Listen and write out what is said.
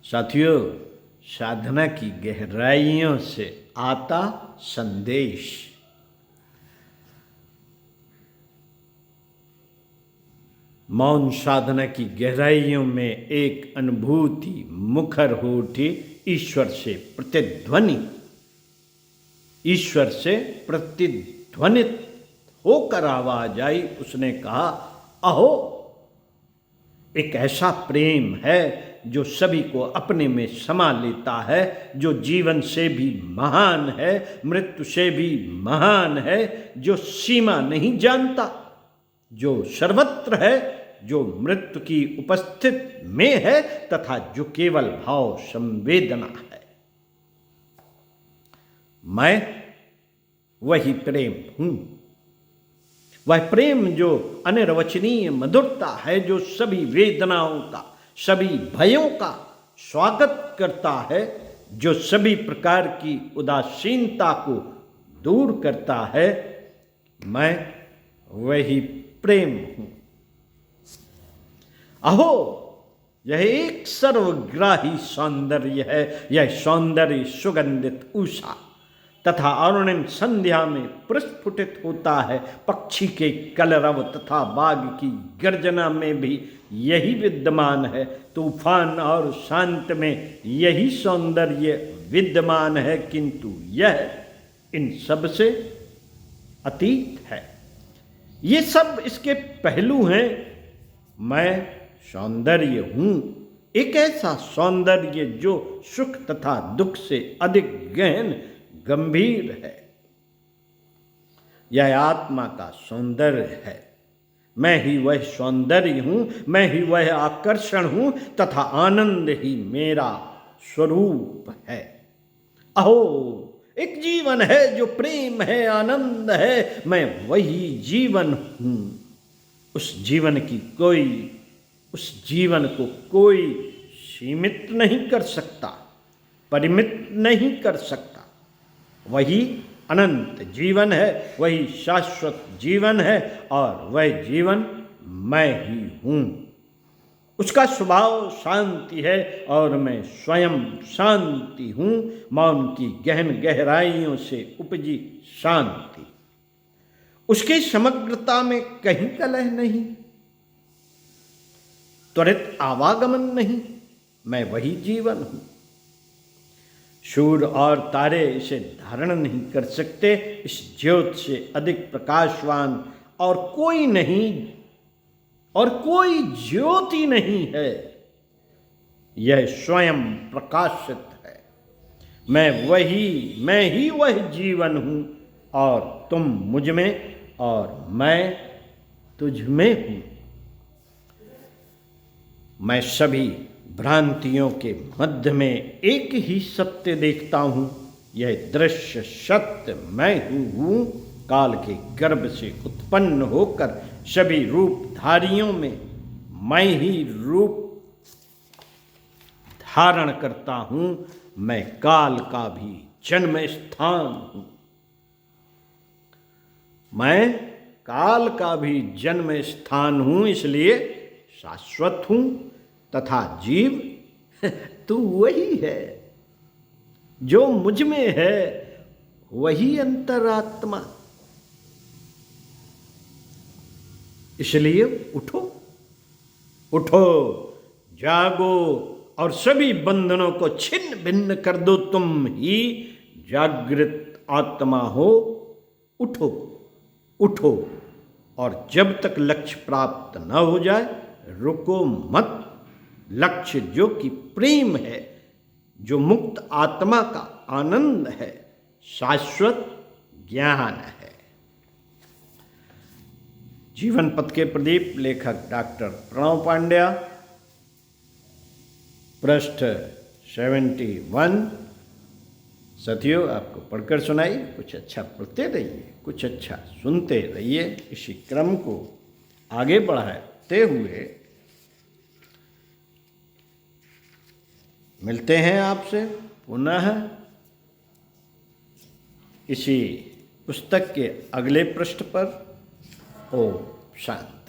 साथियों, साधना की गहराइयों से आता संदेश। मौन साधना की गहराइयों में एक अनुभूति मुखर हो उठी, ईश्वर से प्रतिध्वनि, ईश्वर से प्रतिध्वनित होकर आवाज आई। उसने कहा, अहो, एक ऐसा प्रेम है जो सभी को अपने में समा लेता है, जो जीवन से भी महान है, मृत्यु से भी महान है, जो सीमा नहीं जानता, जो सर्वत्र है, जो मृत्यु की उपस्थित में है तथा जो केवल भाव संवेदना है। मैं वही प्रेम हूं, वह प्रेम जो अनिर्वचनीय मधुरता है, जो सभी वेदनाओं का, सभी भयों का स्वागत करता है, जो सभी प्रकार की उदासीनता को दूर करता है। मैं वही प्रेम हूं। अहो, यह एक सर्वग्राही सौंदर्य है। यह सौंदर्य सुगंधित उषा तथा अरुणिम संध्या में प्रस्फुटित होता है। पक्षी के कलरव तथा बाघ की गर्जना में भी यही विद्यमान है। तूफान और शांत में यही सौंदर्य विद्यमान है, किंतु यह इन सब से अतीत है। ये सब इसके पहलू हैं। मैं सौंदर्य हूं, एक ऐसा सौंदर्य जो सुख तथा दुख से अधिक गहन गंभीर है। यह आत्मा का सौंदर्य है। मैं ही वह सौंदर्य हूं, मैं ही वह आकर्षण हूं तथा आनंद ही मेरा स्वरूप है। अहो, एक जीवन है जो प्रेम है, आनंद है। मैं वही जीवन हूं। उस जीवन को कोई सीमित नहीं कर सकता, परिमित नहीं कर सकता। वही अनंत जीवन है, वही शाश्वत जीवन है, और वह जीवन मैं ही हूं। उसका स्वभाव शांति है और मैं स्वयं शांति हूं। मौन की गहन गहराइयों से उपजी शांति, उसकी समग्रता में कहीं कलह नहीं, त्वरित आवागमन नहीं। मैं वही जीवन हूं। सूर्य और तारे इसे धारण नहीं कर सकते। इस ज्योत से अधिक प्रकाशवान और कोई नहीं, और कोई ज्योति नहीं है। यह स्वयं प्रकाशित है। मैं ही वह जीवन हूं, और तुम मुझ में और मैं तुझ में हूं। मैं सभी भ्रांतियों के मध्य में एक ही सत्य देखता हूं। यह दृश्य सत्य मैं हूं। काल के गर्भ से उत्पन्न होकर सभी रूपधारियों में मैं ही रूप धारण करता हूं। मैं काल का भी जन्म स्थान हूं। मैं काल का भी जन्म स्थान हूं, इसलिए शाश्वत हूं तथा जीव तू वही है। जो मुझ में है वही अंतरात्मा। इसलिए उठो, उठो, जागो और सभी बंधनों को छिन्न भिन्न कर दो। तुम ही जागृत आत्मा हो। उठो, उठो, और जब तक लक्ष्य प्राप्त न हो जाए रुको मत। लक्ष्य जो कि प्रेम है, जो मुक्त आत्मा का आनंद है, शाश्वत ज्ञान है। जीवन पथ के प्रदीप, लेखक डॉक्टर प्रणव पांड्या, पृष्ठ 71। साथियों, आपको पढ़कर सुनाई। कुछ अच्छा पढ़ते रहिए, कुछ अच्छा सुनते रहिए। इसी क्रम को आगे बढ़ाते हुए मिलते हैं आपसे पुनः इसी पुस्तक के अगले पृष्ठ पर। ओम शांति।